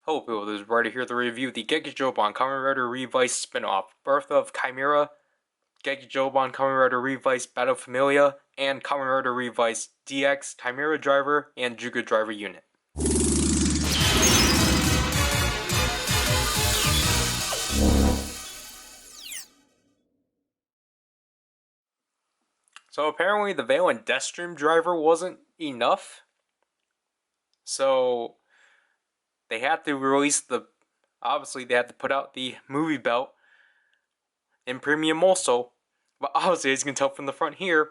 Hello people, this is Ryder here to review the Gekijobon Kamen Rider Revice spin-off, Birth of Chimera, Gekijobon Kamen Rider Revice Battle Familia, and Kamen Rider Revice DX Chimera Driver and Juuga Driver Unit. So apparently the Veil and Deathstream Driver wasn't enough, so they had to release obviously they had to put out the movie belt in premium also, but obviously as you can tell from the front here,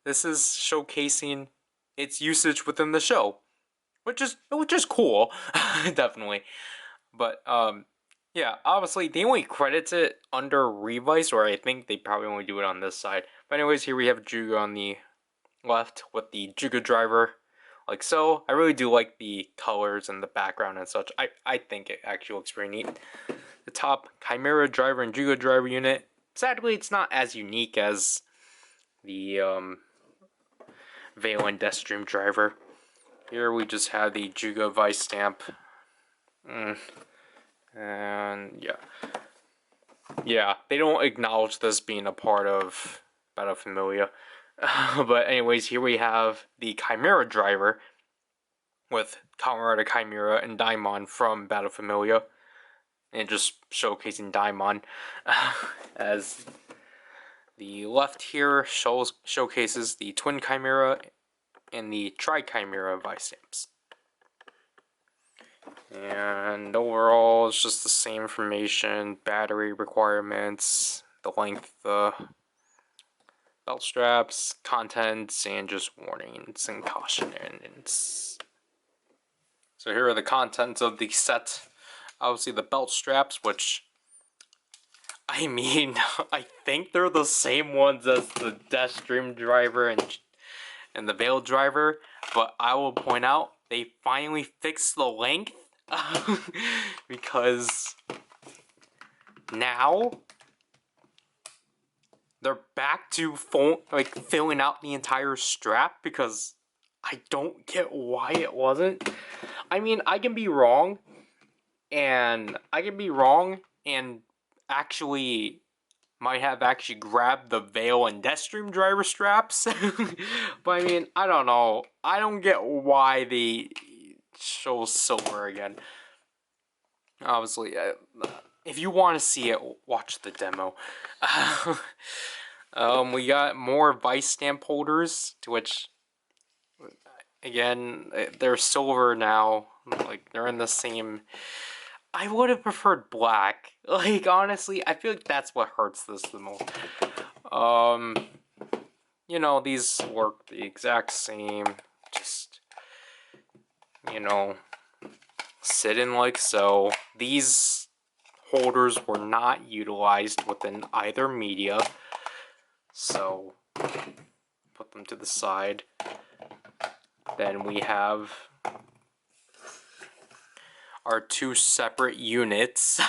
this is showcasing its usage within the show, which is cool, definitely. But yeah, obviously they only credits it under Revice, or I think they probably only do it on this side. But anyways, here we have Juuga on the left with the Juuga driver, like so. I really do like the colors and the background and such. I think it actually looks pretty neat. The top Chimera driver and Juuga driver unit. Sadly, it's not as unique as the Veil and Deathstream driver. Here we just have the Juuga Vistamp. And yeah, they don't acknowledge this being a part of Battle Familia. But anyways, here we have the Chimera driver with Kamen Rider Chimera and Daimon from Battle Familia, and just showcasing Daimon. As the left here showcases the Twin Chimera and the Tri-Chimera Vistamps. And overall, it's just the same information, battery requirements, the length, the belt straps, contents, and just warnings and cautions. So here are the contents of the set. Obviously the belt straps, which, I mean, I think they're the same ones as the Deathstream driver and the Veil driver, but I will point out they finally fixed the length. Because now they're back to filling out the entire strap, because I don't get why it wasn't. I mean, I can be wrong, and actually might have actually grabbed the Veil and Deathstream driver straps. But I mean, I don't know. I don't get why they show silver again. Obviously, if you want to see it, watch the demo. We got more Vistamp holders, to which, again, they're silver now. Like, they're in the same. I would have preferred black. Like, honestly, I feel like that's what hurts this the most. You know, these work the exact same. Just, you know, sit in like so. These holders were not utilized within either media, so put them to the side. Then we have our two separate units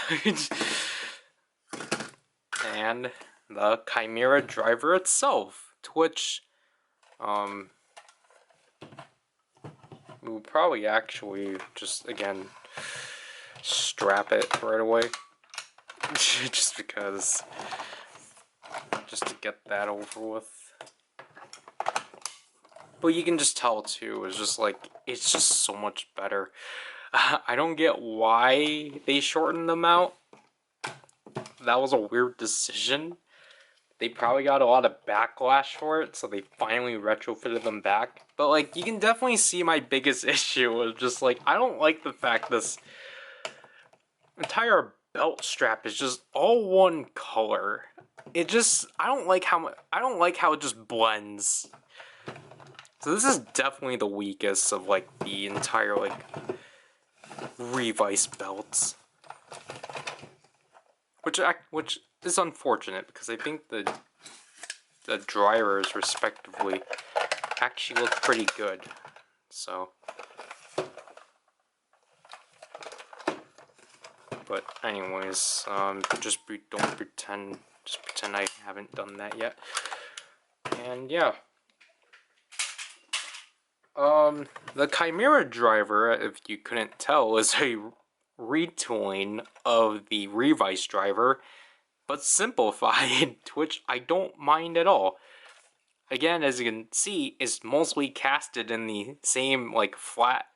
and the Chimera driver itself, to which we'll probably actually just, again, strap it right away. Just because, just to get that over with. But you can just tell too, it's just like, it's just so much better. I don't get why they shortened them out. That was a weird decision. They probably got a lot of backlash for it, so they finally retrofitted them back. But like, you can definitely see my biggest issue was just like, I don't like the fact this entire belt strap is just all one color. It just, I don't like how it just blends. So this is definitely the weakest of like the entire like Revice belts, which is unfortunate, because I think the drivers respectively actually look pretty good. So, but anyways, just pretend I haven't done that yet. And yeah. The Chimera driver, if you couldn't tell, is a retooling of the Revice driver, but simplified, which I don't mind at all. Again, as you can see, it's mostly casted in the same, like, flat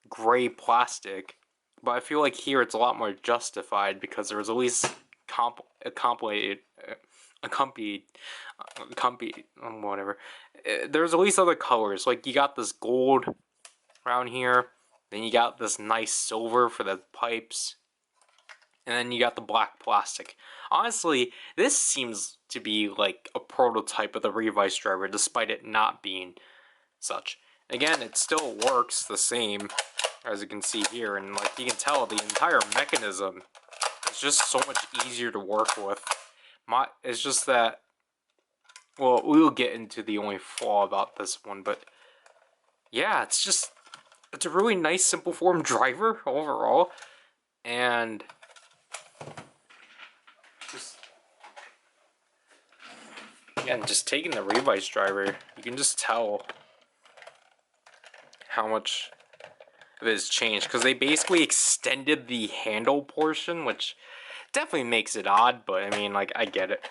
gray plastic, but I feel like here it's a lot more justified because there's at least accompanied, whatever. There's at least other colors. Like, you got this gold around here, then you got this nice silver for the pipes, and then you got the black plastic. Honestly, this seems to be like a prototype of the Revice driver, despite it not being such. Again, it still works the same, as you can see here, and like you can tell, the entire mechanism is just so much easier to work with. It's just that, well, we'll get into the only flaw about this one, but yeah, it's a really nice simple form driver overall, and just taking the Revice driver, you can just tell how much of it has changed, because they basically extended the handle portion, which definitely makes it odd, but I mean, like, I get it.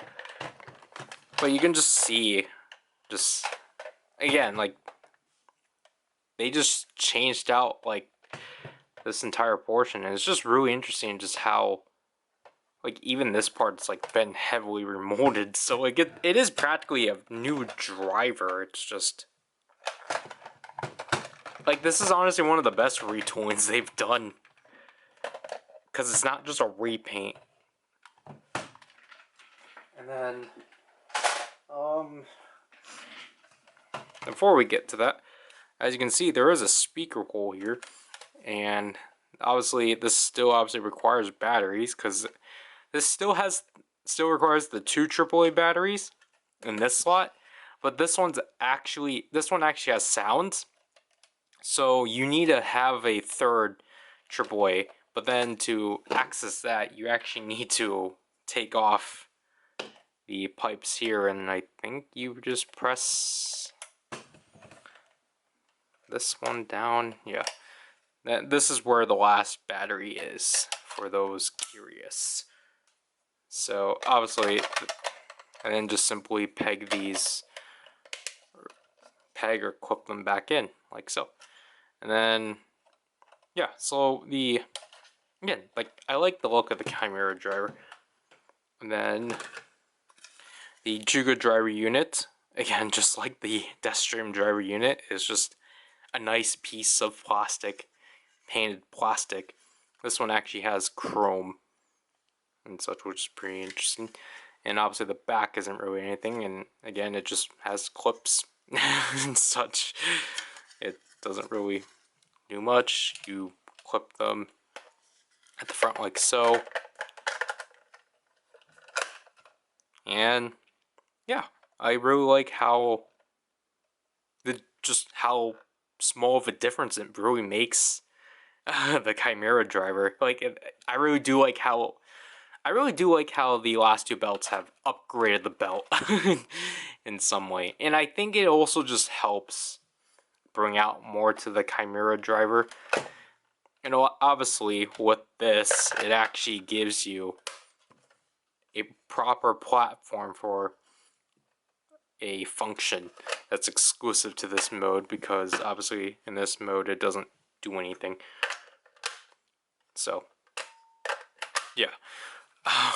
But you can just see, again, like, they just changed out, like, this entire portion, and it's just really interesting just how, like, even this part's, like, been heavily remolded, so, like, it is practically a new driver. It's just, like, this is honestly one of the best retoolings they've done, because it's not just a repaint. And then, before we get to that, as you can see, there is a speaker hole here, and obviously this still requires batteries, because this still requires the 2 AAA batteries in this slot, but this one actually has sounds, so you need to have a third AAA, but then to access that, you actually need to take off the pipes here, and I think you just press this one down. Yeah, this is where the last battery is, for those curious. So obviously, and then just simply peg or clip them back in, like so. And then, yeah, so again, like, I like the look of the Chimera driver. And then the Juuga driver unit, again, just like the Deathstream driver unit, is just a nice piece of plastic, painted plastic. This one actually has chrome and such, which is pretty interesting. And obviously the back isn't really anything, and again, it just has clips and such. It doesn't really do much. You clip them at the front like so. And yeah, I really like how how small of a difference it really makes the Chimera driver. Like, I really do like how the last 2 belts have upgraded the belt in some way, and I think it also just helps bring out more to the Chimera driver. And obviously, with this, it actually gives you a proper platform for a function that's exclusive to this mode, because obviously in this mode it doesn't do anything. So yeah,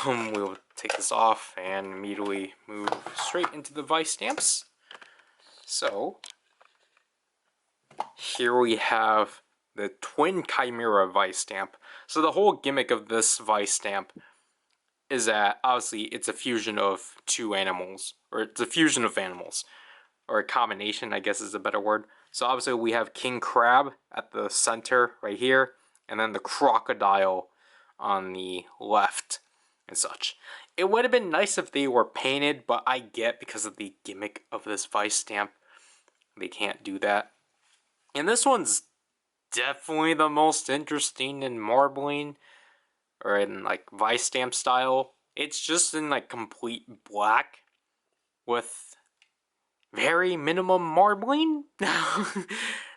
we'll take this off and immediately move straight into the Vistamps. So here we have the twin Chimera Vistamp. So the whole gimmick of this Vistamp is that obviously it's a fusion of 2 animals, or it's a fusion of animals, or a combination, I guess is a better word. So obviously we have King Crab at the center right here, and then the crocodile on the left and such. It would have been nice if they were painted, but I get, because of the gimmick of this Vistamp, they can't do that. And this one's definitely the most interesting in marbling, or in like Vistamp style. It's just in like complete black with very minimum marbling.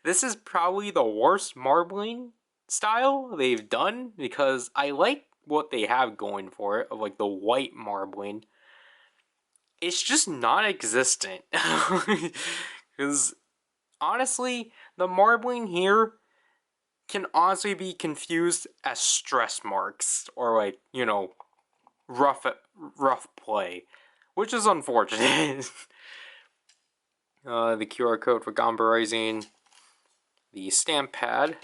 This is probably the worst marbling style they've done, because I like what they have going for it of like the white marbling. It's just non-existent. Because honestly, the marbling here can honestly be confused as stress marks, or like, you know, rough play, which is unfortunate. The QR code for Gamba Rising, the stamp pad,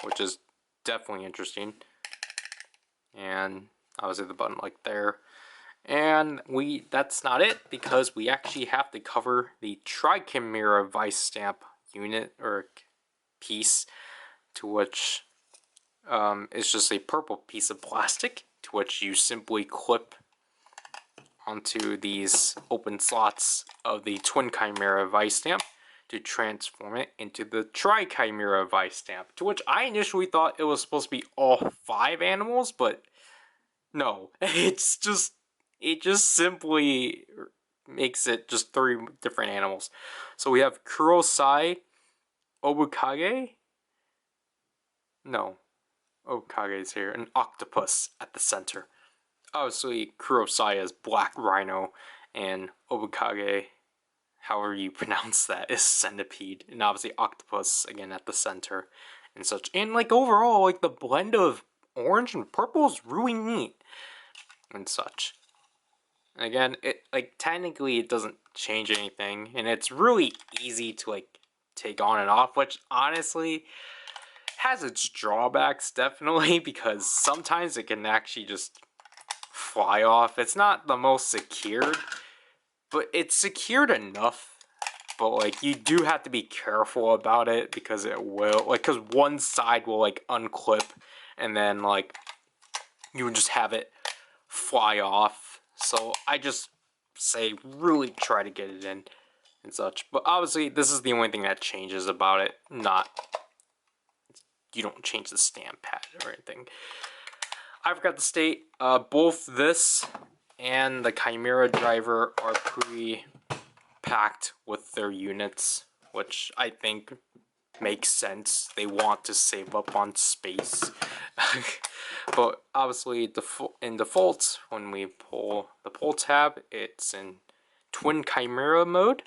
which is definitely interesting, and obviously the button like there. And that's not it, because we actually have to cover the Tri-Chimera Vistamp unit or piece, to which is just a purple piece of plastic, to which you simply clip onto these open slots of the Twin Chimera Vistamp to transform it into the Tri-Chimera Vistamp, to which I initially thought it was supposed to be all 5 animals, but no, it just simply makes it just 3 different animals. So we have Kurosai, Obukage, no, Obukage is here, an octopus at the center. Obviously, Kurosai is Black Rhino, and Obukage, however you pronounce that, is Centipede, and obviously Octopus, again, at the center, and such. And, like, overall, like, the blend of orange and purple is really neat, and such. Again, technically it doesn't change anything, and it's really easy to, like, take on and off, which, honestly, has its drawbacks, definitely, because sometimes it can actually just fly off. It's not the most secured, but it's secured enough. But like, you do have to be careful about it, because it will, like, because one side will like unclip, and then like you would just have it fly off. So I just say really try to get it in and such. But obviously this is the only thing that changes about it. Not, you don't change the stamp pad or anything. I forgot to state, both this and the Chimera driver are pre-packed with their units, which I think makes sense. They want to save up on space. But obviously, in default, when we pull the pull tab, it's in Twin Chimera mode.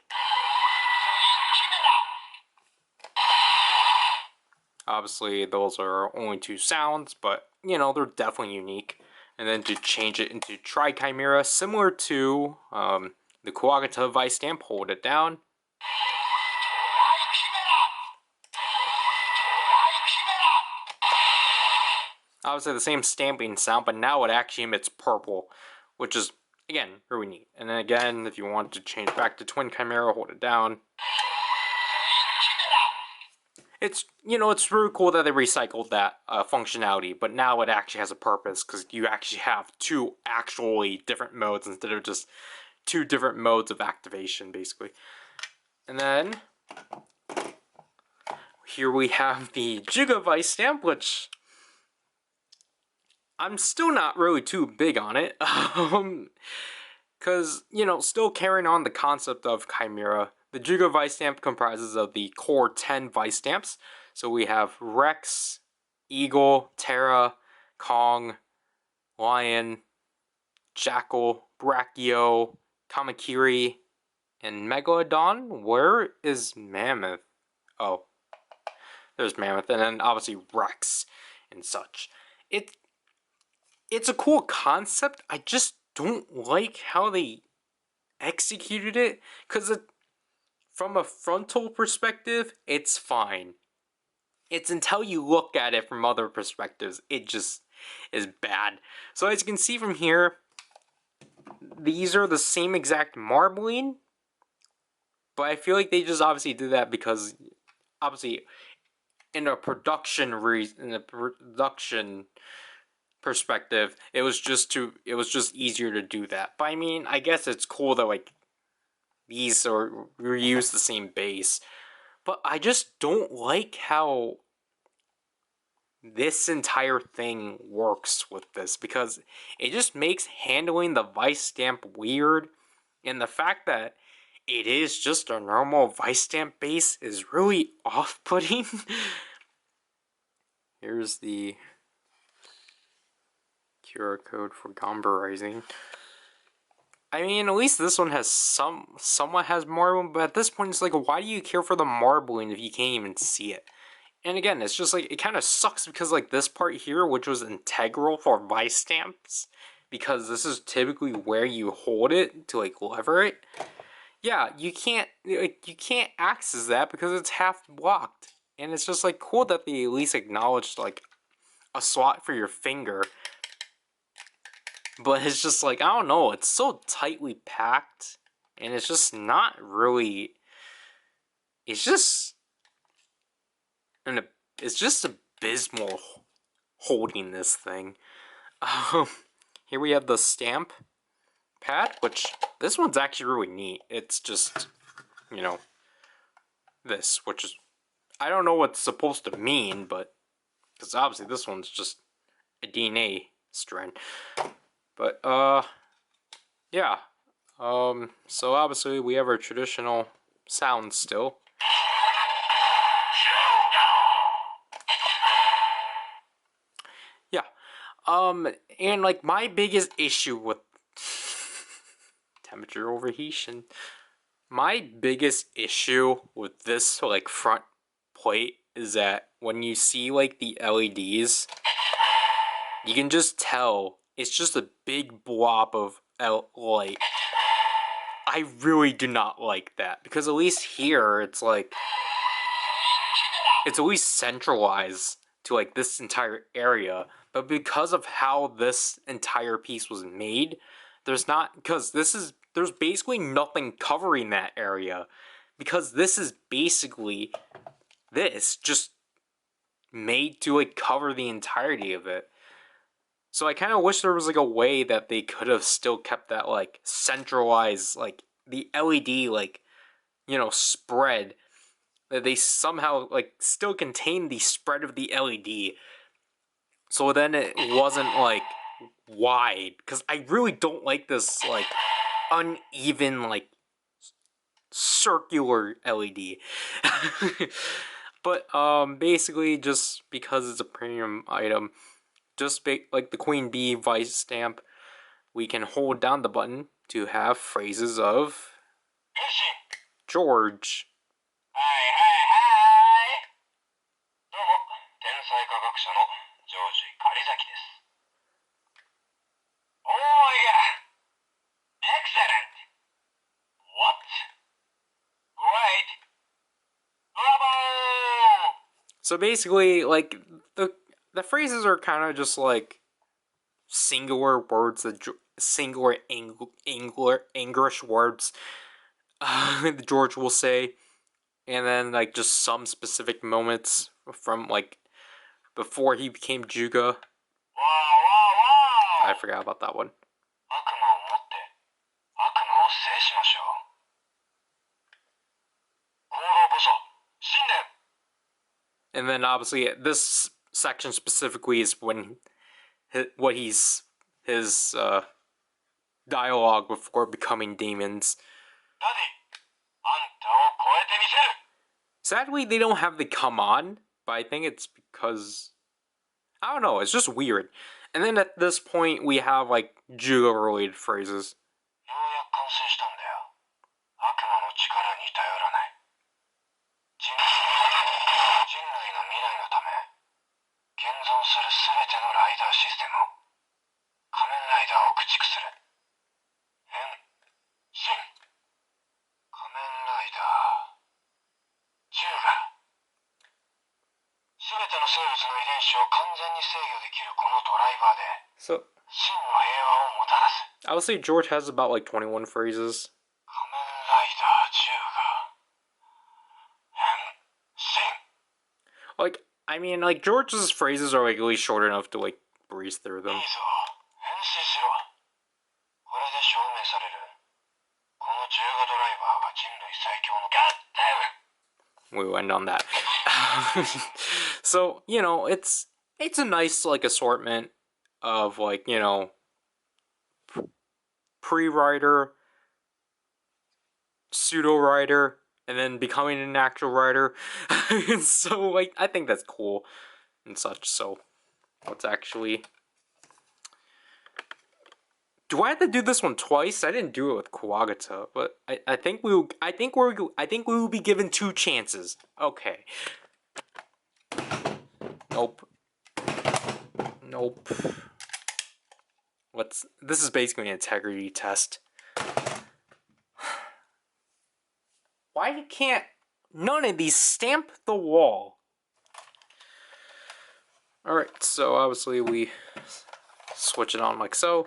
Obviously, those are only 2 sounds, but, you know, they're definitely unique. And then to change it into Tri-Chimera, similar to the Kuwagata Vistamp, hold it down. Obviously the same stamping sound, but now it actually emits purple, which is, again, really neat. And then again, if you want to change back to Twin Chimera, hold it down. It's, you know, it's really cool that they recycled that functionality, but now it actually has a purpose, because you actually have 2 actually different modes instead of just 2 different modes of activation, basically. And then here we have the Juuga Vistamp, which I'm still not really too big on it, because, you know, still carrying on the concept of Chimera. The Juuga Vistamp comprises of the core 10 Vistamps. So we have Rex, Eagle, Terra, Kong, Lion, Jackal, Brachio, Kamakiri, and Megalodon. Where is Mammoth? Oh, there's Mammoth, and then obviously Rex and such. It's a cool concept. I just don't like how they executed it, because from a frontal perspective, it's fine. It's until you look at it from other perspectives, it just is bad. So as you can see from here, these are the same exact marbling, but I feel like they just obviously did that because, obviously, in a production perspective, it was just easier to do that. But I mean, I guess it's cool that like these are reuse the same base, but I just don't like how this entire thing works with this, because it just makes handling the Vistamp weird, and the fact that it is just a normal Vistamp base is really off-putting. Here's the QR code for Gomberizing. I mean, at least this one has somewhat has marbling, but at this point it's like, why do you care for the marbling if you can't even see it? And again, it's just like, it kind of sucks because like this part here, which was integral for Vistamps, because this is typically where you hold it to like lever it. Yeah, you can't access that because it's half blocked. And it's just like cool that they at least acknowledged like a slot for your finger. But it's just like, I don't know, it's so tightly packed, and it's just not really, it's just abysmal holding this thing. Here we have the stamp pad, which this one's actually really neat. It's just, you know, this, which is, I don't know what it's supposed to mean, but, because obviously this one's just a DNA strand. But, yeah. So obviously we have our traditional sound still. Yeah. And like my biggest issue with temperature overheating, my biggest issue with this like front plate is that when you see like the LEDs, you can just tell it's just a big blob of light. I really do not like that, because at least here it's like, it's at least centralized to like this entire area, but because of how this entire piece was made, there's basically nothing covering that area, because this is basically this just made to like cover the entirety of it. So I kind of wish there was like a way that they could have still kept that like centralized, like the LED, like, you know, spread, that they somehow like still contain the spread of the LED, so then it wasn't like wide, because I really don't like this like uneven like circular LED. But basically, just because it's a premium item, just like the Queen Bee Vistamp, we can hold down the button to have phrases of George. どうも、天才科学者のジョージ・カリザキです。Oh my god! Excellent! What? Great! Bravo! So basically, like, the phrases are kind of just like singular words, singular English words George will say, and then like just some specific moments from like before he became Juuga. I forgot about that one. And then obviously this section specifically is when his dialogue before becoming demons. Sadly, they don't have the come on, but I think it's because, I don't know, it's just weird. And then at this point, we have like Juuga-related phrases. So, I would say George has about like 21 phrases. Like, I mean, like, George's phrases are like at least short enough to like breeze through them. We will end on that. So, you know, it's a nice like assortment of like, you know, pre-Ryder pseudo Ryder and then becoming an actual Ryder. So like I think that's cool and such. So let's actually. Do I have to do this one twice? I didn't do it with Kuwagata, but I think we will be given 2 chances. Okay. Nope. Nope. This is basically an integrity test. Why can't none of these stamp the wall? Alright, so obviously we switch it on like so.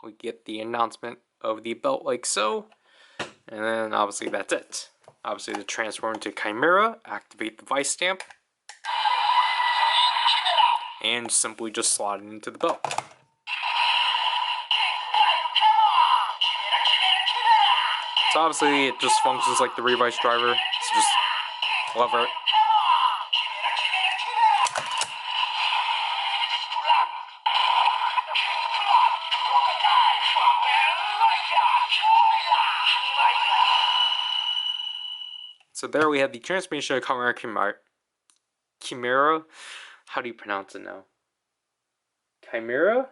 We get the announcement of the belt like so. And then obviously that's it. Obviously to transform into Chimera, activate the Vistamp. And simply just slot it into the belt. So obviously it just functions like the Revice driver. So just lever it. So there we have the transformation of Chimera. How do you pronounce it now? Chimera?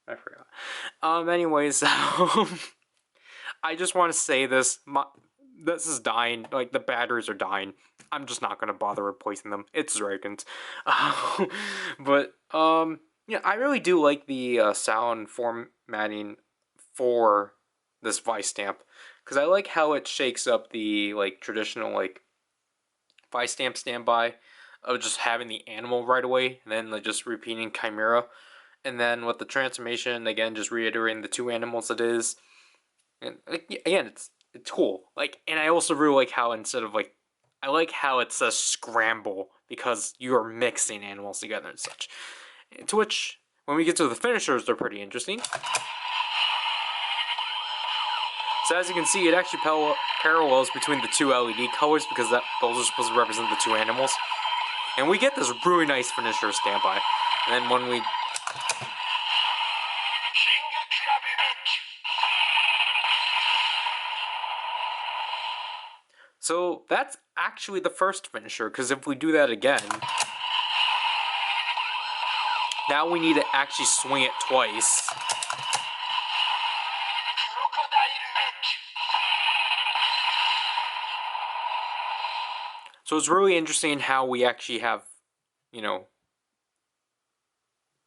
I forgot. Anyways, I just want to say this. This is dying. Like, the batteries are dying. I'm just not going to bother replacing them. It's Dragons. But, yeah, I really do like the sound formatting for this Vistamp. Because I like how it shakes up the, like, traditional, like, Vistamp standby of just having the animal right away. And then, like, just repeating Chimera. And then with the transformation, again, just reiterating the 2 animals it is. And again, it's cool. Like, and I also really like how instead of like, I like how it says scramble because you are mixing animals together and such. To which, when we get to the finishers, they're pretty interesting. So as you can see, it actually parallels between the 2 LED colors because those are supposed to represent the 2 animals. And we get this really nice finisher standby. And then when we So that's actually the first finisher, because if we do that again, now we need to actually swing it twice. So it's really interesting how we actually have, you know,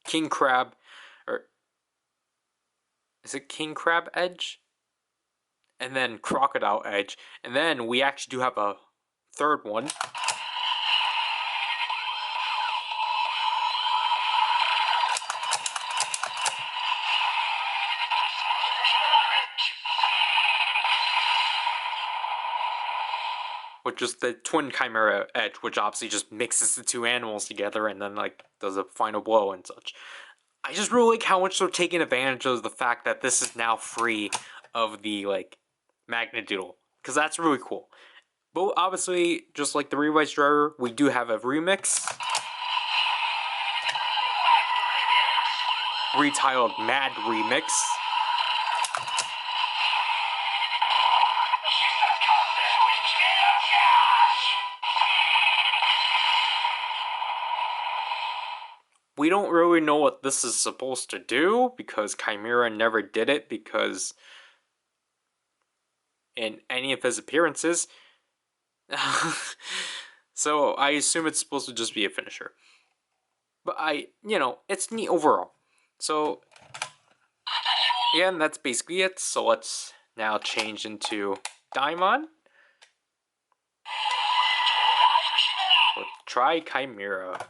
King Crab, or is it King Crab Edge? And then Crocodile Edge, and then we actually do have a third one. Which is the Twin Chimera Edge, which obviously just mixes the 2 animals together and then like does a final blow and such. I just really like how much they're taking advantage of the fact that this is now free of the like Magnadoodle, because that's really cool. But obviously, just like the Revice driver, we do have a remix. Retitled Mad Remix. We don't really know what this is supposed to do, because Chimera never did it, because in any of his appearances. So I assume it's supposed to just be a finisher. But it's neat overall. So, again, that's basically it. So let's now change into Daimon. With Tri-Chimera.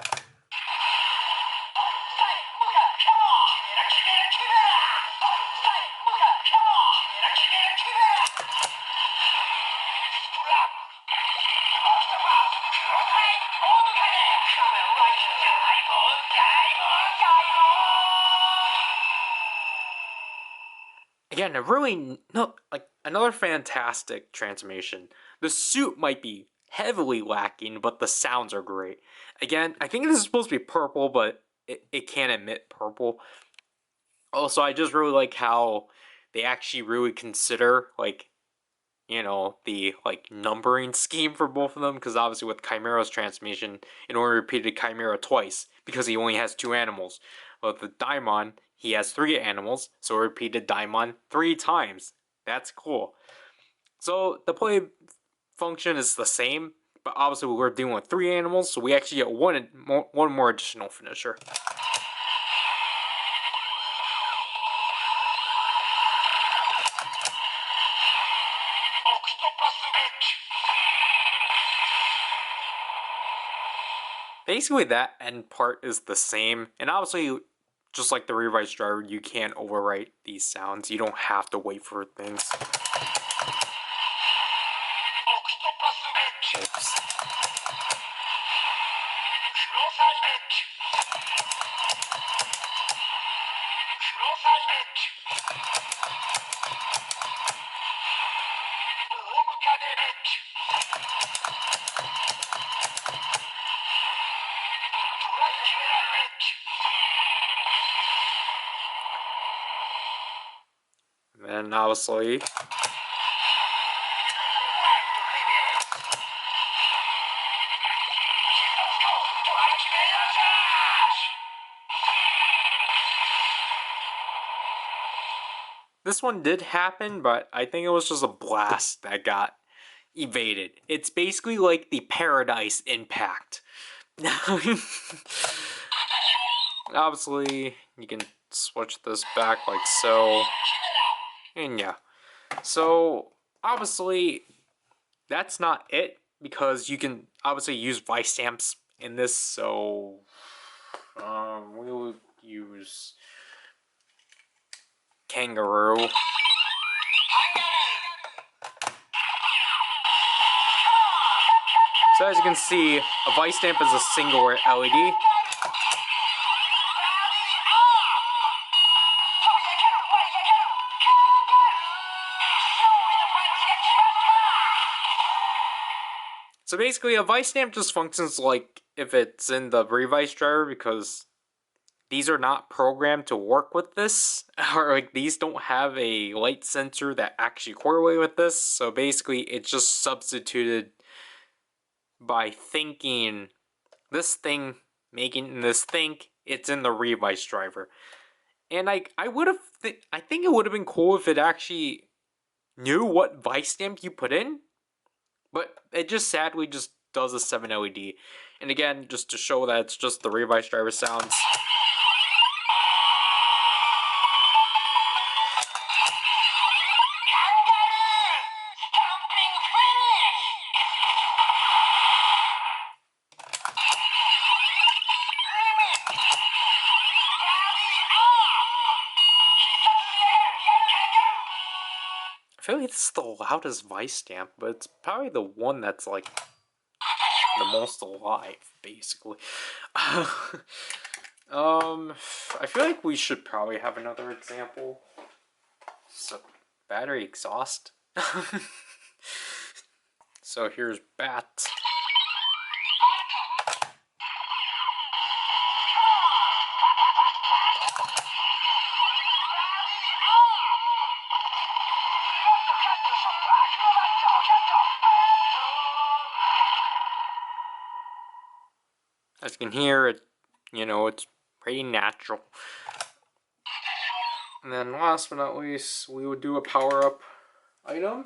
Again, another fantastic transformation. The suit might be heavily lacking, but the sounds are great. Again, I think this is supposed to be purple, but it can't emit purple. Also, I just really like how they actually really consider, like, you know, the, like, numbering scheme for both of them, because obviously with Chimera's transformation, it only repeated Chimera twice, because he only has 2 animals. But with Daimon, he has 3 animals, so it repeated Daimon 3 times. That's cool. So the play function is the same, but obviously we're dealing with 3 animals, so we actually get one more additional finisher. Basically, that end part is the same, and obviously, just like the Revice driver, you can't overwrite these sounds. You don't have to wait for things. Oops. And obviously, this one did happen, but I think it was just a blast that got evaded. It's basically like the Paradise Impact. Obviously, you can switch this back like so. And yeah. So, obviously, that's not it, because you can obviously use Vistamps in this, so we'll use Kangaroo. So as you can see, a Vistamp is a single LED. So basically, a Vistamp just functions like if it's in the Revice driver, because these are not programmed to work with this, or like these don't have a light sensor that actually correlate with this. So basically, it's just substituted by thinking this thing, making this think it's in the Revice driver. And I would have, I think it would have been cool if it actually knew what Vistamp you put in. But it just sadly just does a 7 LED. And again, just to show that it's just the Revice driver sounds. I feel like it's the loudest Vistamp, but it's probably the one that's like the most alive, basically. I feel like we should probably have another example. So, battery exhaust. So here's Bat. As you can hear, it, you know, it's pretty natural. And then last but not least, we would do a power-up item.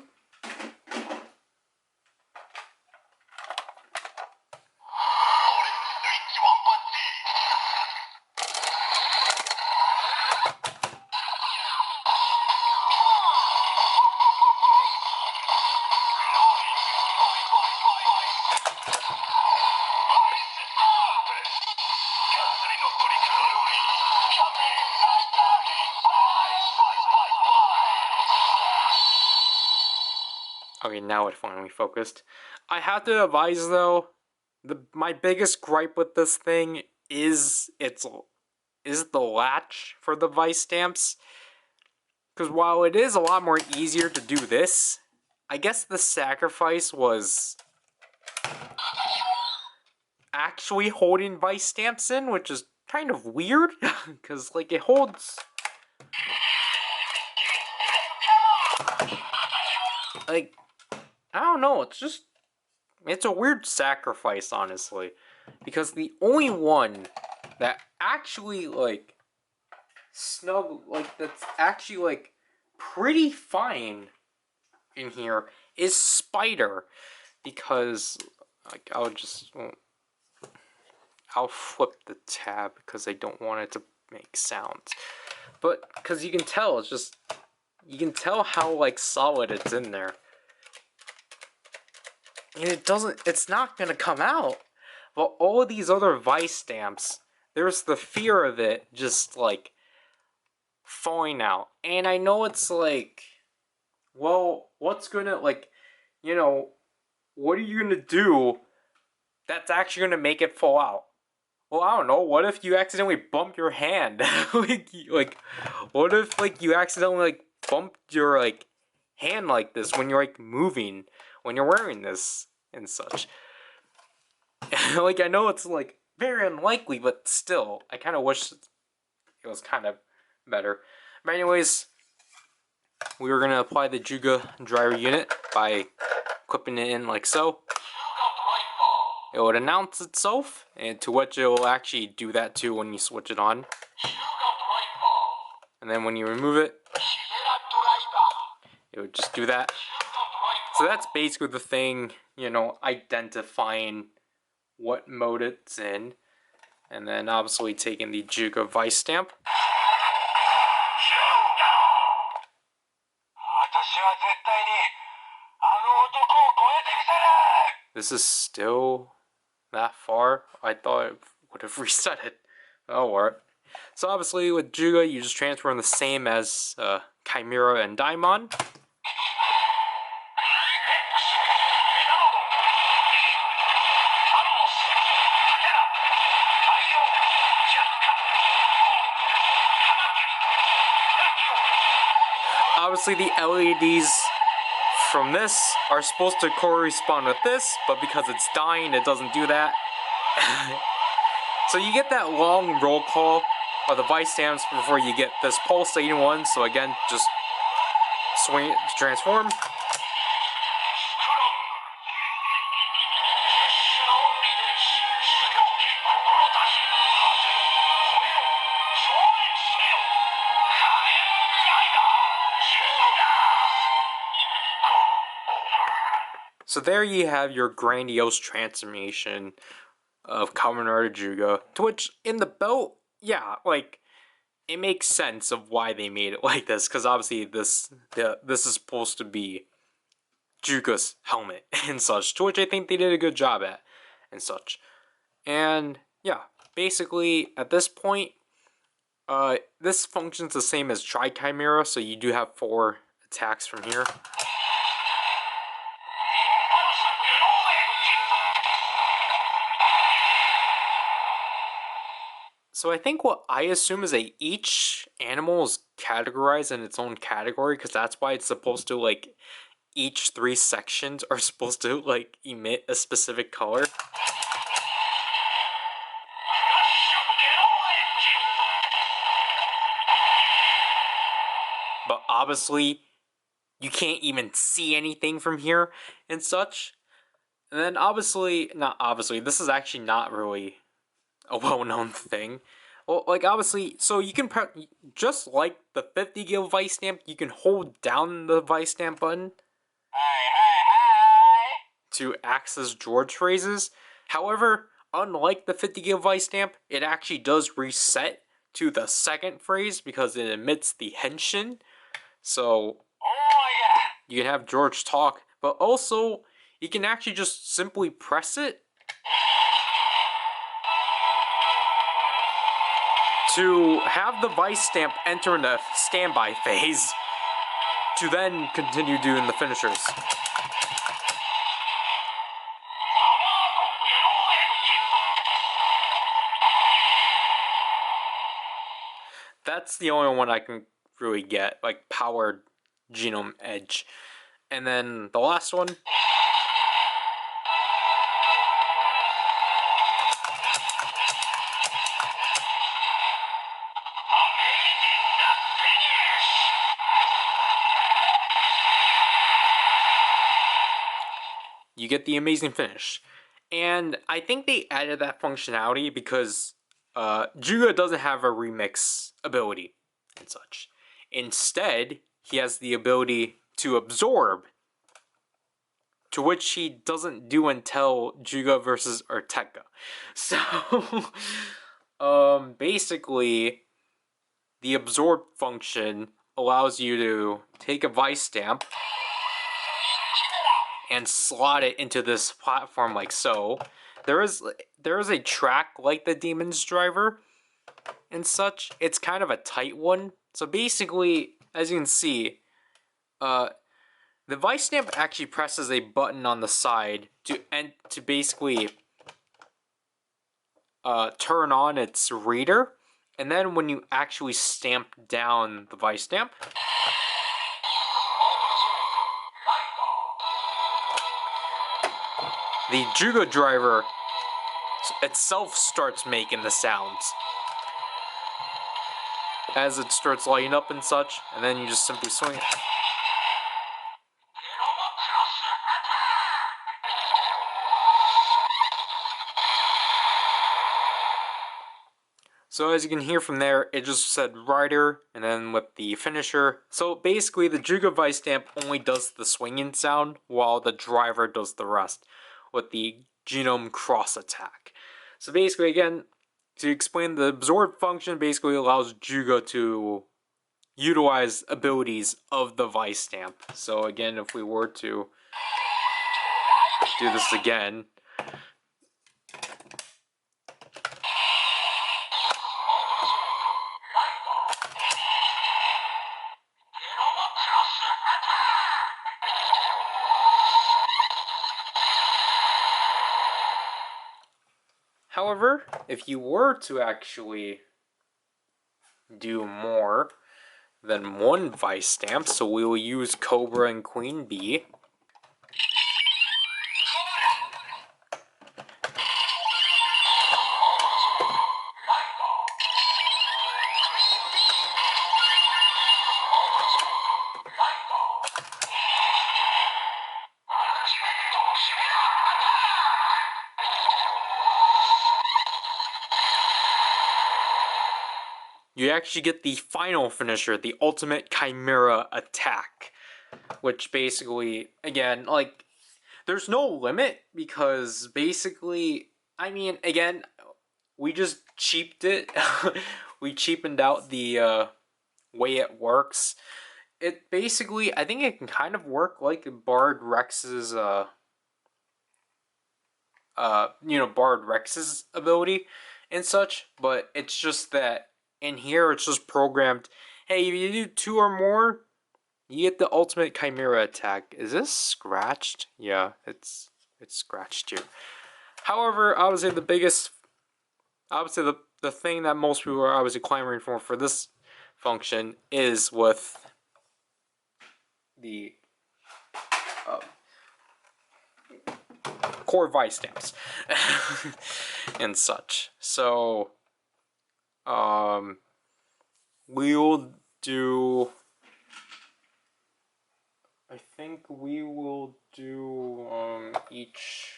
Okay, now it finally focused. I have to advise though, my biggest gripe with this thing is the latch for the Vistamps. Because while it is a lot more easier to do this, I guess the sacrifice was actually holding Vistamps in, which is kind of weird, because like it holds. like, I don't know, it's a weird sacrifice, honestly. Because the only one that actually, like, that's actually, like, pretty fine in here is Spider. Because, like, I'll flip the tab because I don't want it to make sounds. But, because you can tell, you can tell how, like, solid it's in there. And it's not gonna come out. But all of these other Vistamps, there's the fear of it just, like, falling out. And I know it's like, well, what's gonna, like, you know, what are you gonna do that's actually gonna make it fall out? Well, I don't know. What if you accidentally bump your hand? like, what if, like, you accidentally, like, bumped your, like, hand like this when you're, like, moving, when you're wearing this and such? Like, I know it's, like, very unlikely, but still, I kind of wish it was kind of better. But anyways, we were gonna apply the Juuga dryer unit by clipping it in like so. It would announce itself, and to which it will actually do that too when you switch it on. And then when you remove it, it would just do that. So that's basically the thing, you know, identifying what mode it's in. And then obviously taking the Juuga Vistamp. This is still that far. I thought it would have reset it. Oh, alright. So obviously with Juuga, you just transfer them the same as Chimera and Daimon. Obviously the LEDs from this are supposed to correspond with this, but because it's dying, it doesn't do that. So you get that long roll call of the Vistamps before you get this pulsating one. So again, just swing it to transform. So there you have your grandiose transformation of Kamen Rider Juuga, to which in the belt, yeah, like, it makes sense of why they made it like this, because obviously this is supposed to be Juuga's helmet and such, to which I think they did a good job at and such. And yeah, basically at this point, this functions the same as Tri-Chimera, so you do have 4 attacks from here. So I think what I assume is each animal is categorized in its own category, because that's why it's supposed to, like, each 3 sections are supposed to, like, emit a specific color. But obviously, you can't even see anything from here and such. And then this is actually not really a well-known thing. Well, like, obviously, so you can just like the 50 gig Vistamp, you can hold down the Vistamp button to access George phrases. However, unlike the 50 gig Vistamp, it actually does reset to the second phrase because it emits the henshin. So you can have George talk, but also you can actually just simply press it to have the Vistamp enter in the standby phase to then continue doing the finishers. That's the only one I can really get, like, powered genome edge. And then the last one, you get the amazing finish. And I think they added that functionality because Juuga doesn't have a remix ability and such. Instead, he has the ability to absorb, to which he doesn't do until Juuga versus Urteka. So, basically, the absorb function allows you to take a Vistamp and slot it into this platform like so. There is a track like the Demon's Driver and such. It's kind of a tight one. So basically, as you can see, the Vistamp actually presses a button on the side to basically turn on its reader. And then when you actually stamp down the Vistamp, the Juuga driver itself starts making the sounds as it starts lighting up and such, and then you just simply swing it. So as you can hear from there, it just said Ryder, and then with the finisher. So basically, the Juuga Vistamp only does the swinging sound, while the driver does the rest with the genome cross attack. So basically, again, to explain, the absorb function basically allows Juuga to utilize abilities of the Vistamp. So again, if we were to do this again, however, if you were to actually do more than one Vistamp, so we will use Cobra and Queen Bee. You actually get the final finisher, the ultimate Chimera attack, which basically, again, like, there's no limit because basically, I mean, again, we just cheaped it. We cheapened out the way it works. It basically, I think it can kind of work like Bard Rex's, Bard Rex's ability and such, but it's just that in here it's just programmed, hey, if you do 2 or more, you get the ultimate Chimera attack. Is this scratched? Yeah, it's scratched too. However, I would say the thing that most people are obviously clamoring for this function is with the core Vistamps and such. So, we will do. I think we will do each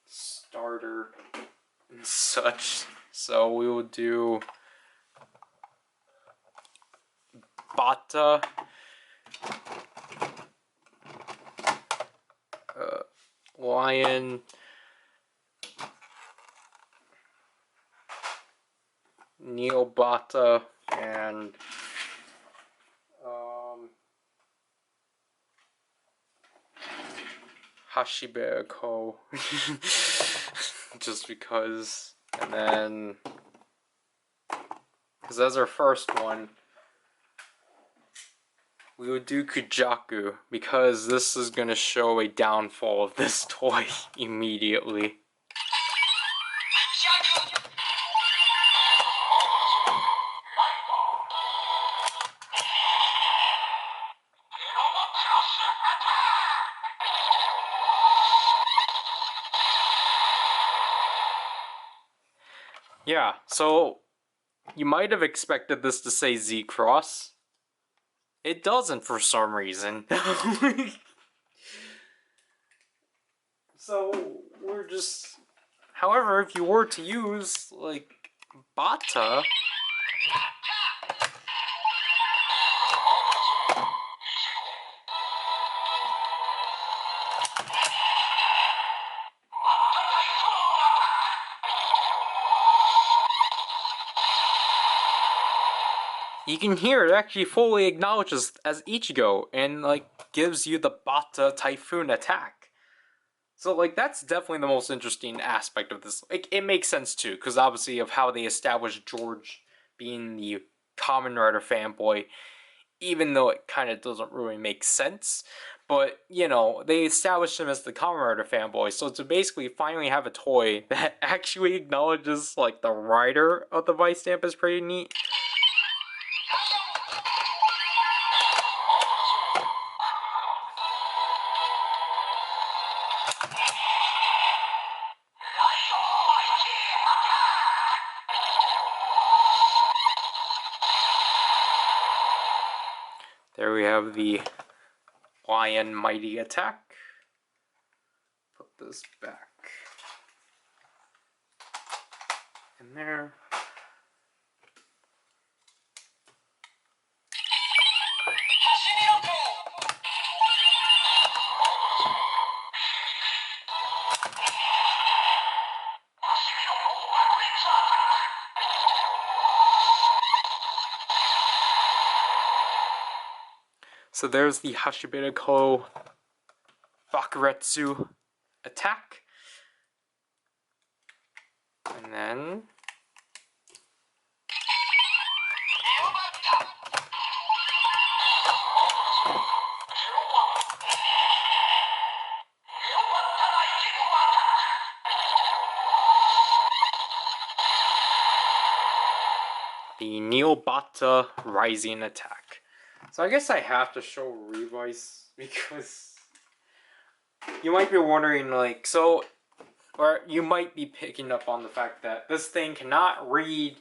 starter and such. So we will do Bata, Lion, Neobata, and Hashibeko. Just because. And then, because as our first one, we would do Kujaku, because this is going to show a downfall of this toy immediately. Yeah, so you might have expected this to say Z-Cross. It doesn't for some reason. So we're just. However, if you were to use like Bata. You can hear it actually fully acknowledges as Ichigo and like gives you the Bata Typhoon attack. So like that's definitely the most interesting aspect of this. Like it makes sense too, because obviously of how they established George being the Kamen Rider fanboy, even though it kind of doesn't really make sense. But, you know, they established him as the Kamen Rider fanboy, so to basically finally have a toy that actually acknowledges, like, the writer of the Vistamp is pretty neat. There we have the Lion Mighty attack. Put this back in there. So there's the Hashibita Bakuretsu attack. And then the Neobata Rising attack. So I guess I have to show Revice because you might be wondering, like, so, or you might be picking up on the fact that this thing cannot read.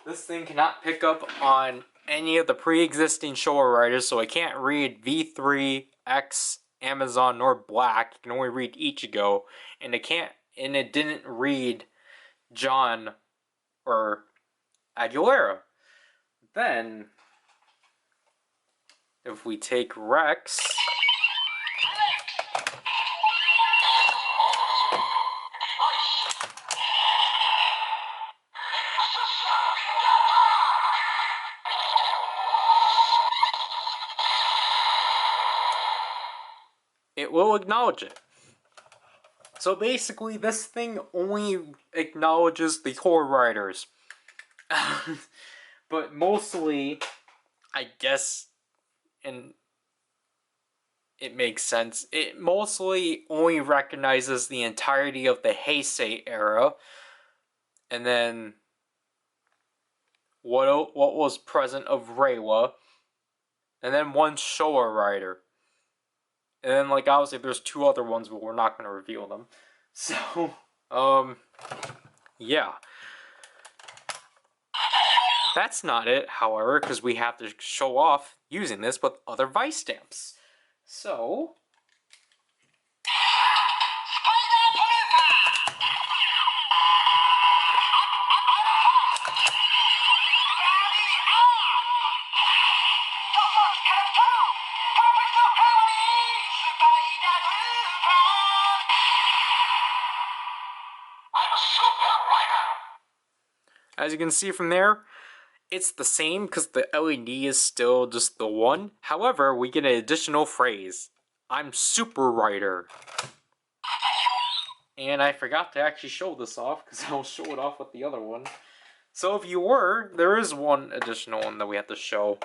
This thing cannot pick up on any of the pre-existing Showa Riders, so it can't read V3, X, Amazon, nor Black. It can only read Ichigo, and it didn't read John or Aguilera. Then, if we take Rex, it will acknowledge it. So basically, this thing only acknowledges the core riders. But mostly, I guess, and it makes sense, it mostly only recognizes the entirety of the Heisei era, and then what was present of Reiwa, and then one Showa rider. And then, like, obviously there's two other ones, but we're not going to reveal them. So, yeah. That's not it, however, because we have to show off using this with other Vistamps. So, as you can see from there, it's the same because the LED is still just the one. However, we get an additional phrase. I'm Super Ryder. And I forgot to actually show this off because I'll show it off with the other one. So if you were, there is one additional one that we have to show.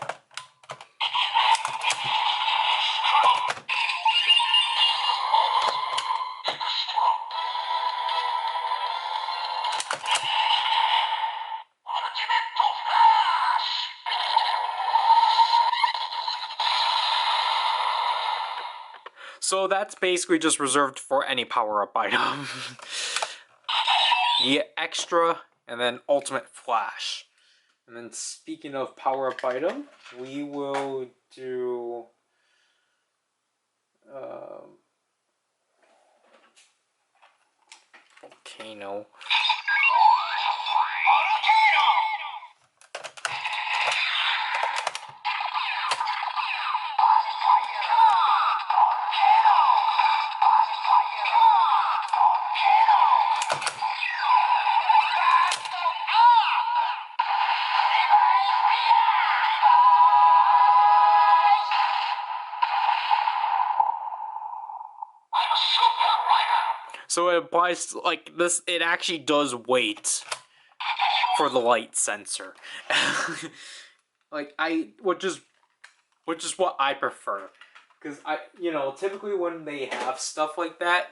So that's basically just reserved for any power-up item. The extra, and then ultimate flash. And then speaking of power-up item, we will do... Volcano. So it applies to, like this. It actually does wait for the light sensor. Like which is what I prefer, because typically when they have stuff like that,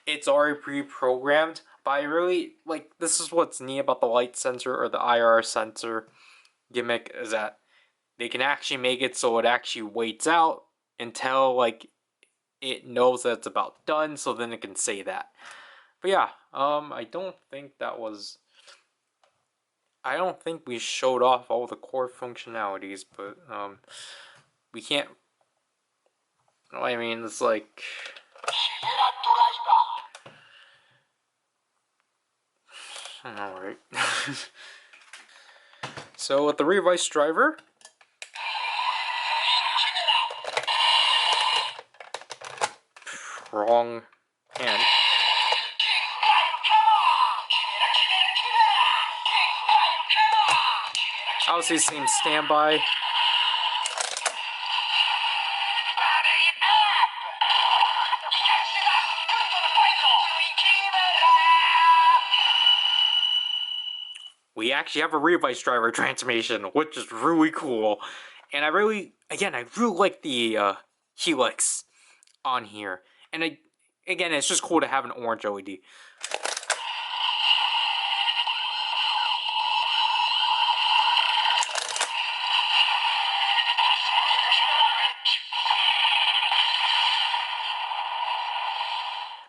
it's already pre-programmed. But I really like, this is what's neat about the light sensor or the IR sensor gimmick, is that they can actually make it so it actually waits out until like it knows that it's about done, so then it can say that. But yeah, I don't think we showed off all the core functionalities, but we can't. I mean, it's like. Alright. So with the Revice driver. Wrong hand. Obviously, same standby. We actually have a Revice driver transformation, which is really cool. And I really like the helix on here. And again, it's just cool to have an orange LED.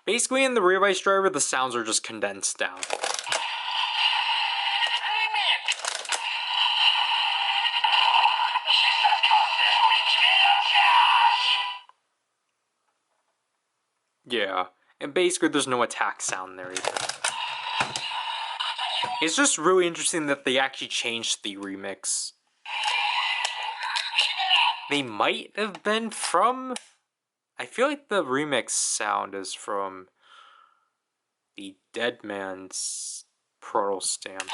Basically, in the Revice driver, the sounds are just condensed down. Yeah, and basically there's no attack sound there either. It's just really interesting that they actually changed the remix. They might have been from... I feel like the remix sound is from the Dead Man's Proto Stamps.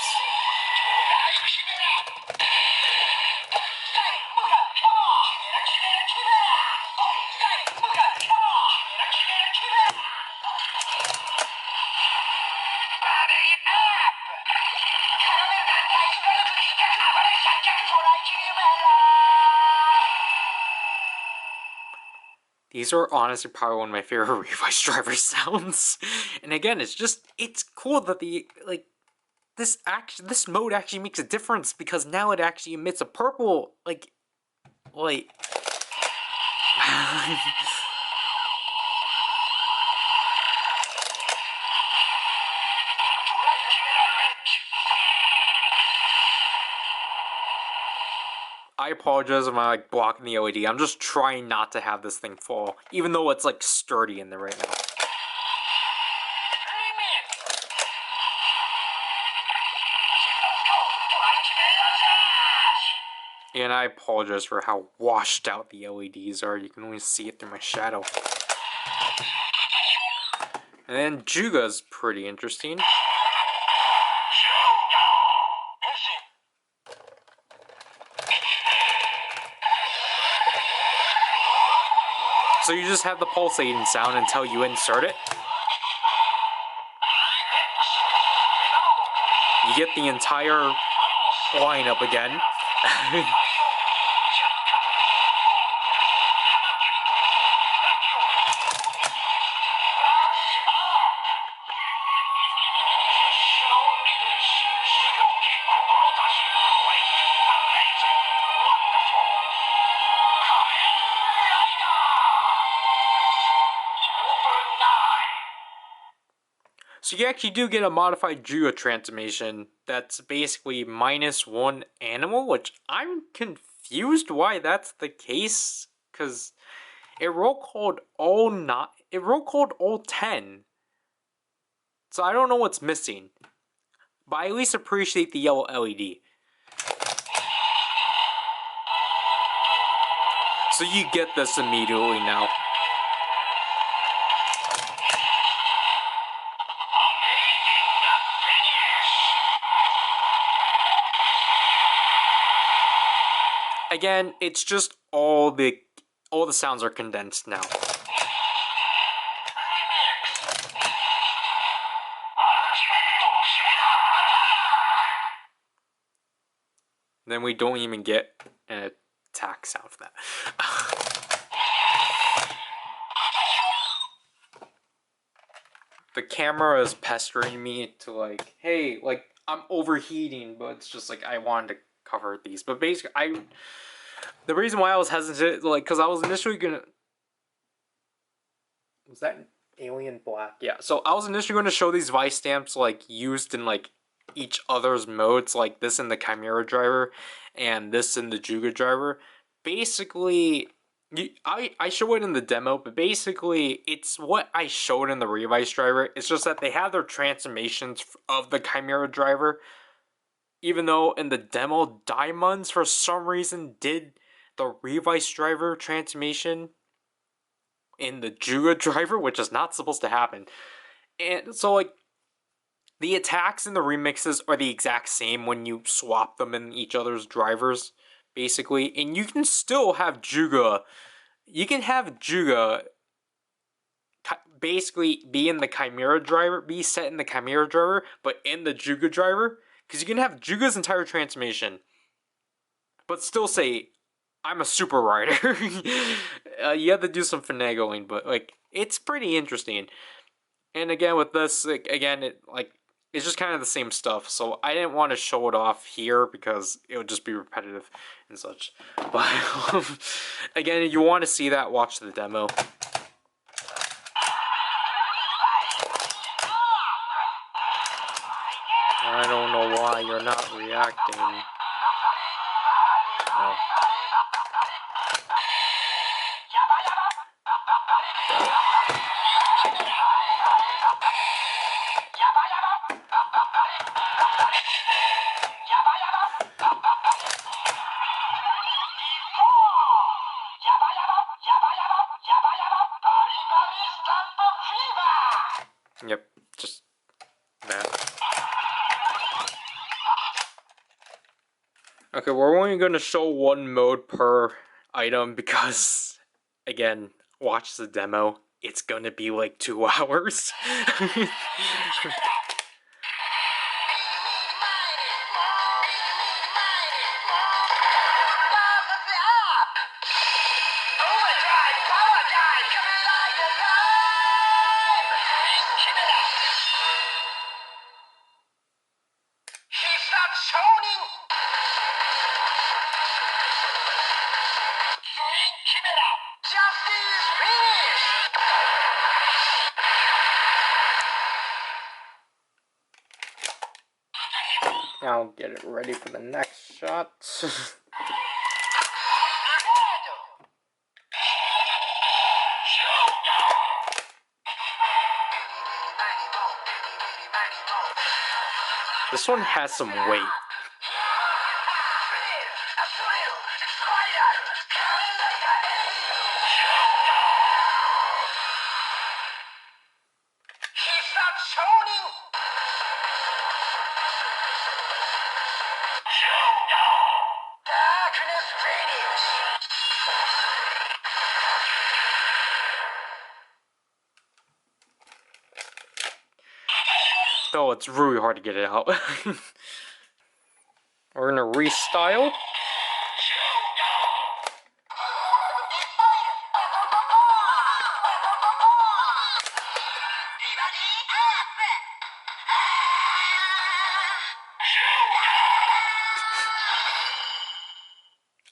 These are honestly probably one of my favorite Revice driver sounds. And again, it's cool that this mode actually makes a difference, because now it actually emits a purple light. I apologize if I'm blocking the LED. I'm just trying not to have this thing fall, even though it's sturdy in there right now. And I apologize for how washed out the LEDs are. You can only see it through my shadow. And then Juuga's pretty interesting. So you just have the pulsating sound until you insert it. You get the entire lineup again. So you actually do get a modified Juuga transformation that's basically -1 animal, which I'm confused why that's the case, because It roll called all 9. It roll called all 10. So I don't know what's missing. But I at least appreciate the yellow LED. So you get this immediately now. Again, it's just all the sounds are condensed now. Then we don't even get an attack sound for that. The camera is pestering me to like, hey, like I'm overheating, but it's just like I wanted to cover these. But basically, the reason why I was hesitant, like, because I was initially gonna. Was that Alien Black? Yeah. So I was initially going to show these Vistamps like used in like each other's modes, like this in the Chimera driver and this in the Juuga driver. Basically, I show it in the demo, but basically it's what I showed in the Revice driver. It's just that they have their transformations of the Chimera driver. Even though in the demo, Diamonds for some reason did the Revice driver transformation in the Juuga driver, which is not supposed to happen. And so, like, the attacks in the remixes are the exact same when you swap them in each other's drivers, basically. And you can still have Juuga. You can have Juuga basically be in the Chimera driver, be set in the Chimera driver, but in the Juuga driver. Because you can have Juuga's entire transformation, but still say, I'm a super rider. You have to do some finagling, but, like, it's pretty interesting. And again, with this, like, again, it's just kind of the same stuff. So I didn't want to show it off here because it would just be repetitive and such. But again, if you want to see that, watch the demo. I don't know why you're not reacting. Oh. Yep, just that. Okay, we're only going to show one mode per item because, again, watch the demo. It's going to be like 2 hours. I'll get it ready for the next shot. This one has some weight. Though it's really hard to get it out. We're gonna restyle.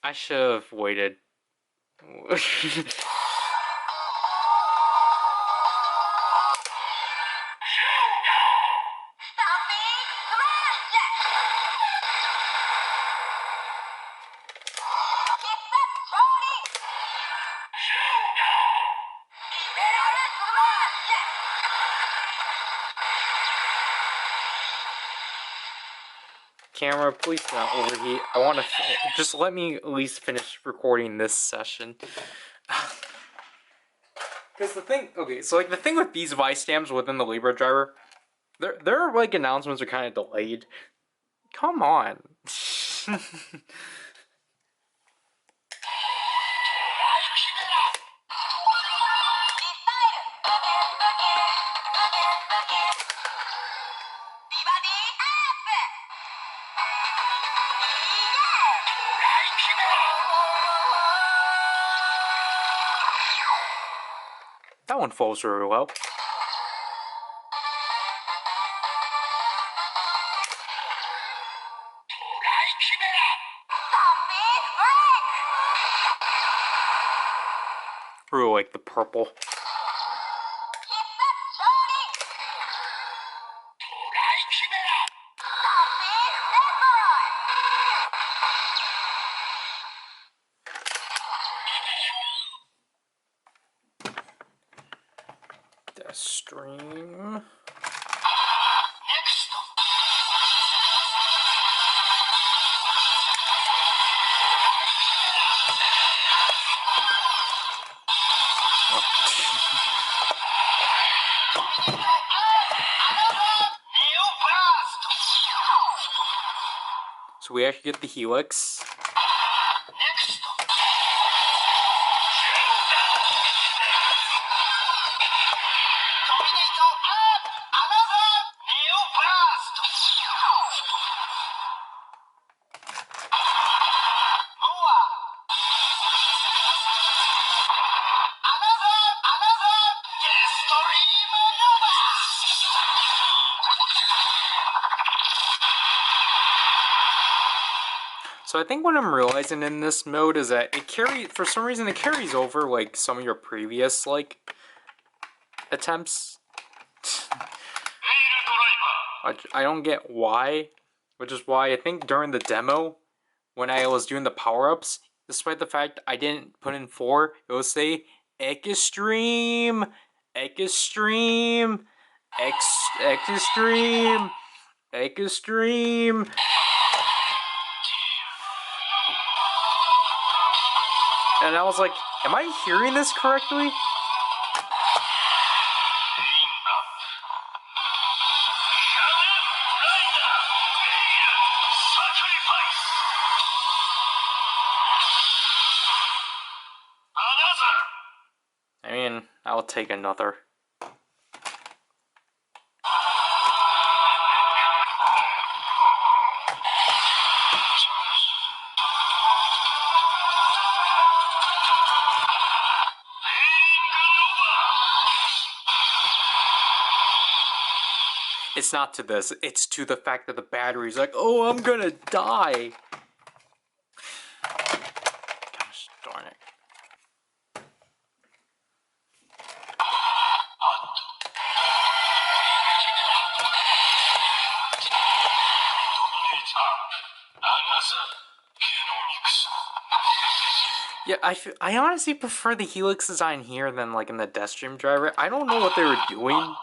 I should have waited. Camera, please do not overheat. I want to just let me at least finish recording this session. Because the thing, okay, so like the thing with these Vistamps within the Libra driver, their like announcements are kind of delayed. Come on. That one falls really well. Really like the purple. Stream. So we actually get the helix. So I think what I'm realizing in this mode is that for some reason it carries over like some of your previous like attempts. I don't get why, which is why I think during the demo when I was doing the power-ups, despite the fact I didn't put in 4, it would say extreme, extreme, extreme, extreme. And I was like, am I hearing this correctly? I mean, I'll take another. It's not to this, it's to the fact that the battery's like, oh, I'm gonna die. Gosh darn it. Yeah, I honestly prefer the helix design here than like in the Deathstream driver. I don't know what they were doing.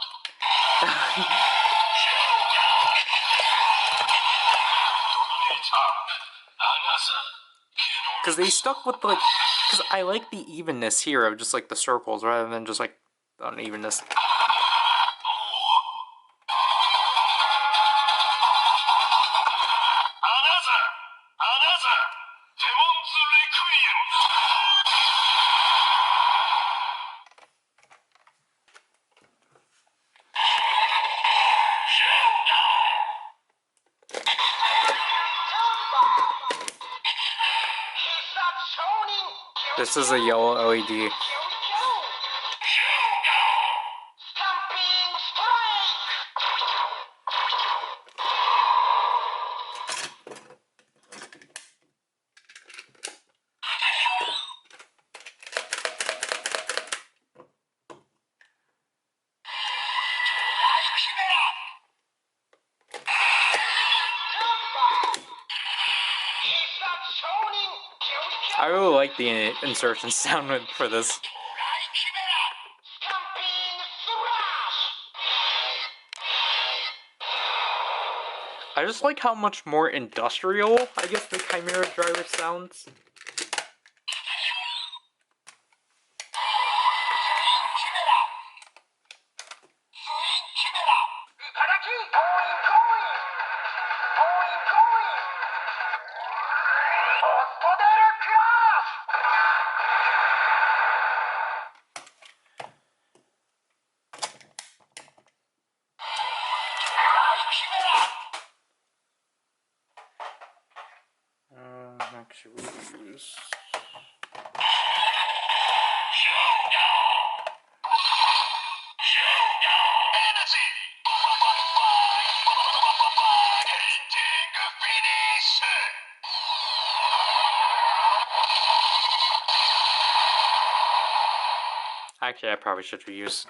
Because they stuck with like, because I like the evenness here of just like the circles rather than just like the unevenness. This is a yellow LED. I really like the insertion sound for this. I just like how much more industrial, I guess, the Chimera driver sounds. Actually, we'll use... Actually, I probably should reuse.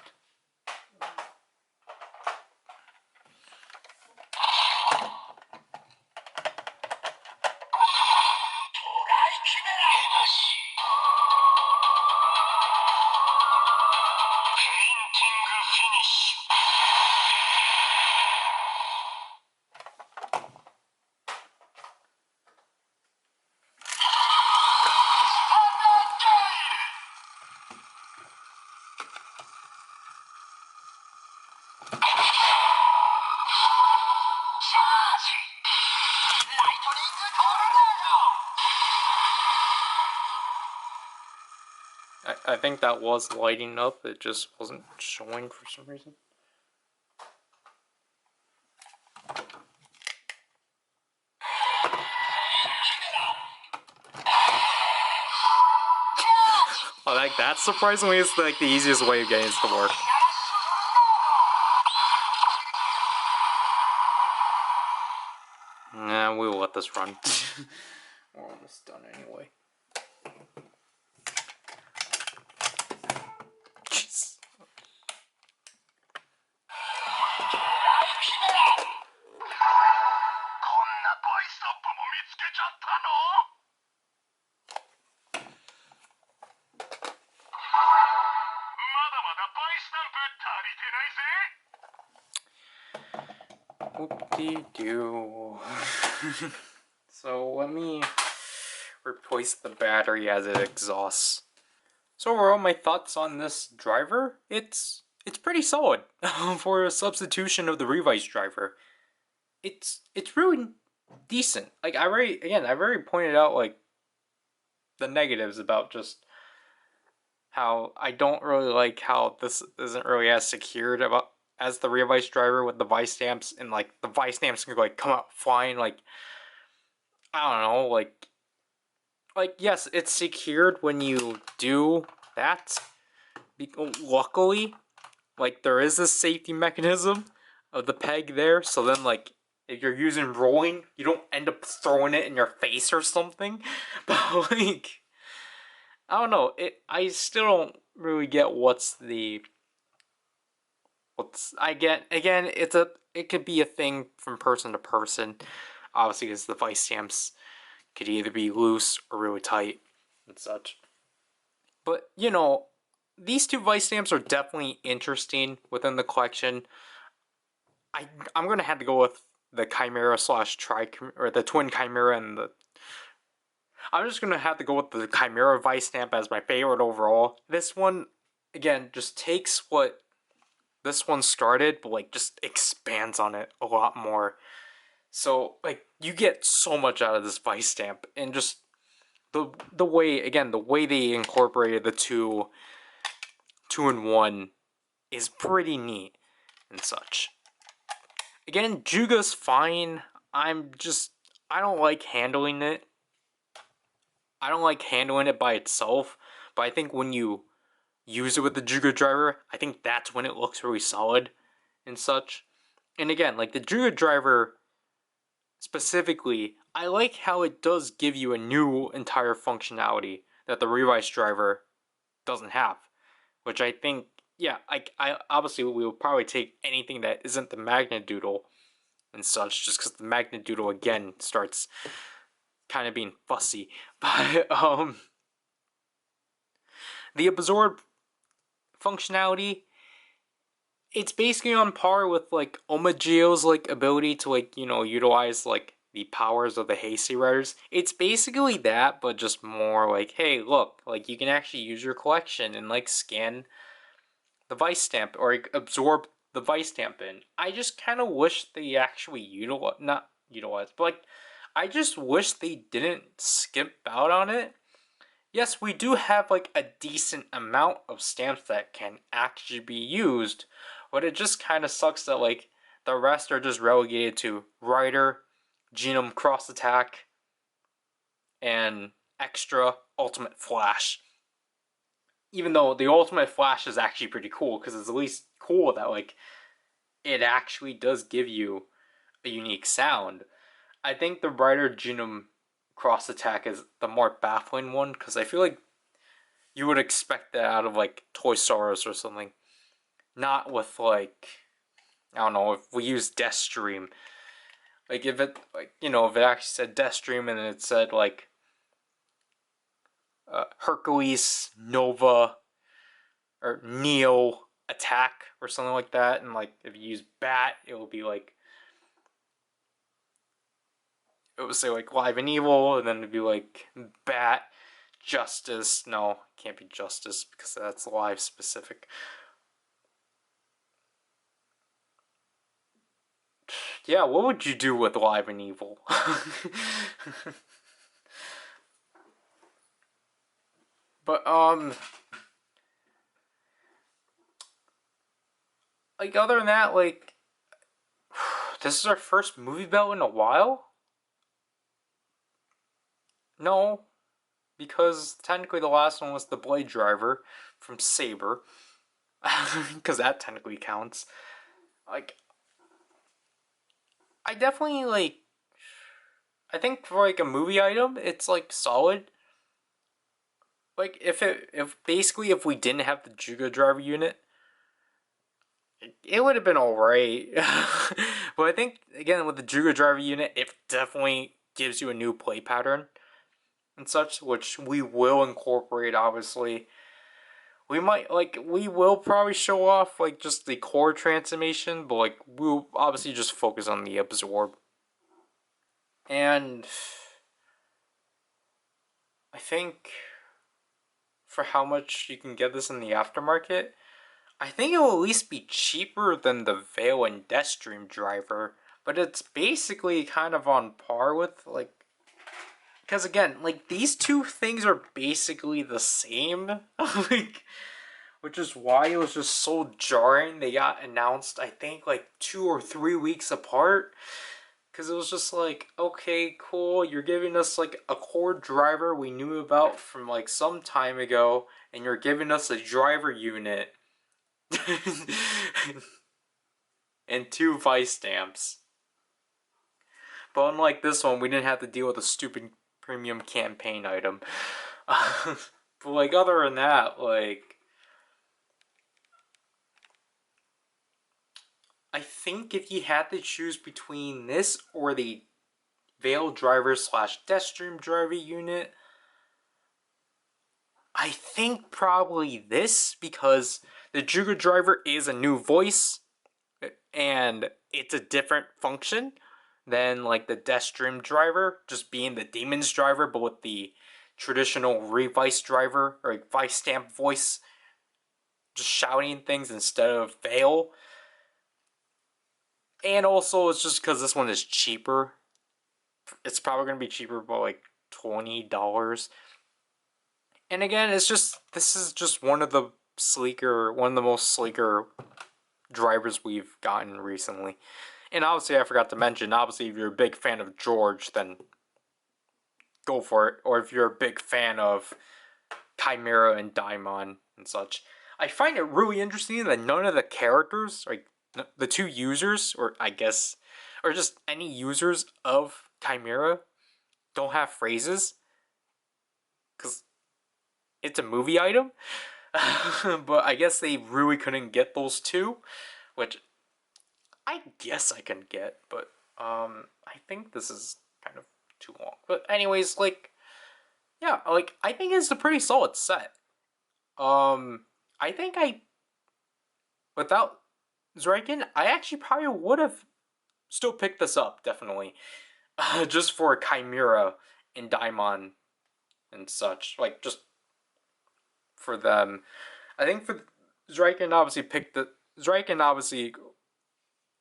I think that was lighting up, it just wasn't showing for some reason. Oh, like that surprisingly is like the easiest way of getting this to work. Nah, we'll let this run. We're almost done anyway. Jeez. Whoop-de-doo. So let me replace the battery as it exhausts. So overall, my thoughts on this driver, it's pretty solid for a substitution of the Revice driver. It's really decent. Like I've already pointed out like the negatives about just how I don't really like how this isn't really as secured about as the Revice driver with the Vistamps, and like the Vistamps can like come out flying, like I don't know, like yes, it's secured when you do that. Luckily, like there is a safety mechanism of the peg there, so then like if you're using rolling, you don't end up throwing it in your face or something. But like I don't know, I still don't really get I get again, it could be a thing from person to person. Obviously, because the Vistamps could either be loose or really tight and such. But you know, these two Vistamps are definitely interesting within the collection. I'm gonna have to go with the Chimera slash or the Twin Chimera, and the. I'm just gonna have to go with the Chimera Vistamp as my favorite overall. This one, again, just takes what this one started, but like just expands on it a lot more. So like you get so much out of this Vistamp, and just the way they incorporated the two in one is pretty neat and such. Again, Juuga's fine. I don't like handling it. I don't like handling it by itself, but I think when you use it with the Juuga driver, I think that's when it looks really solid and such. And again, like the Juuga driver specifically, I like how it does give you a new entire functionality that the Revice driver doesn't have, which I think, yeah, I obviously we will probably take anything that isn't the Magnet Doodle and such, just because the Magnet Doodle again starts kind of being fussy. But the absorb functionality, it's basically on par with like Omagio's like ability to like, you know, utilize like the powers of the Heisei Riders. It's basically that, but just more like, hey, look, like you can actually use your collection and like scan the Vistamp or like, absorb the Vistamp in. I just kind of wish they actually not utilize, but like I just wish they didn't skimp out on it. Yes, we do have like a decent amount of stamps that can actually be used, but it just kind of sucks that like the rest are just relegated to Ryder, Genome Cross Attack, and extra Ultimate Flash. Even though the Ultimate Flash is actually pretty cool because it's at least cool that like it actually does give you a unique sound. I think the Ryder Genome Cross Attack is the more baffling one because I feel like you would expect that out of like Toy Stories or something. Not with like, I don't know, if we use Deathstream. Like if it like, you know, if it actually said Deathstream and it said like Hercules, Nova, or Neo attack or something like that, and like if you use Bat, it will be like, it would say like Live and Evil, and then it'd be like Bat, Justice. No, it can't be Justice because that's live specific. Yeah, what would you do with Live and Evil? But like other than that, like this is our first movie belt in a while. No, because technically the last one was the Blade Driver from Saber, because that technically counts. Like, I definitely like. I think for like a movie item, it's like solid. Like if basically if we didn't have the Juuga driver unit, it would have been alright. But I think again with the Juuga driver unit, it definitely gives you a new play pattern and such, which we will incorporate. Obviously, we will probably show off like just the core transformation, but like we'll obviously just focus on the absorb. And I think for how much you can get this in the aftermarket, I think it will at least be cheaper than the Veil and Deathstream driver, but it's basically kind of on par with like, because again, like these two things are basically the same, like, which is why it was just so jarring. They got announced, I think, like 2 or 3 weeks apart. Because it was just like, okay, cool, you're giving us like a core driver we knew about from like some time ago, and you're giving us a driver unit and 2 Vistamps. But unlike this one, we didn't have to deal with a stupid premium campaign item. But like other than that, like I think if you had to choose between this or the Veil driver slash Deathstream driver unit, I think probably this, because the Juuga driver is a new voice and it's a different function than like the Deathstream driver, just being the Demon's driver, but with the traditional Revice driver or like Vistamp voice, just shouting things instead of Veil. And also, it's just because this one is cheaper. It's probably going to be cheaper by like $20. And again, it's just, this is just one of the most sleeker drivers we've gotten recently. And obviously, I forgot to mention, obviously, if you're a big fan of George, then go for it. Or if you're a big fan of Chimera and Daimon and such. I find it really interesting that none of the characters, like the two users, or I guess, or just any users of Chimera, don't have phrases. Because it's a movie item. But I guess they really couldn't get those two, which I guess I can get, but I think this is kind of too long. But anyways, like, yeah, like I think it's a pretty solid set. I think without Zreiken, I actually probably would have still picked this up, definitely. Just for Chimera and Daimon and such. Like, just for them. I think for Zreiken obviously picked the. Zreiken obviously.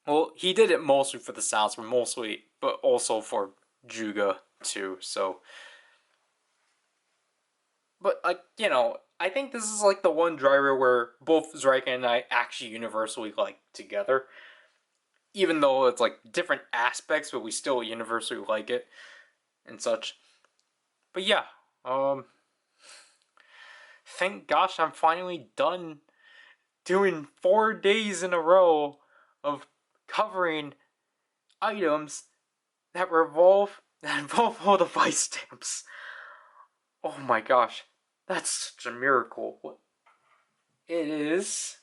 Well, he did it mostly for the sounds, but also for Juuga too, so. But, like, I think this is like the one driver where both Zreiken and I actually universally like together. Even though it's like different aspects, but we still universally like it and such. But yeah, thank gosh I'm finally done doing 4 days in a row of covering items that involve all the Vice stamps. Oh my gosh, that's such a miracle. It is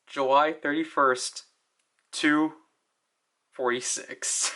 July 31st, 246.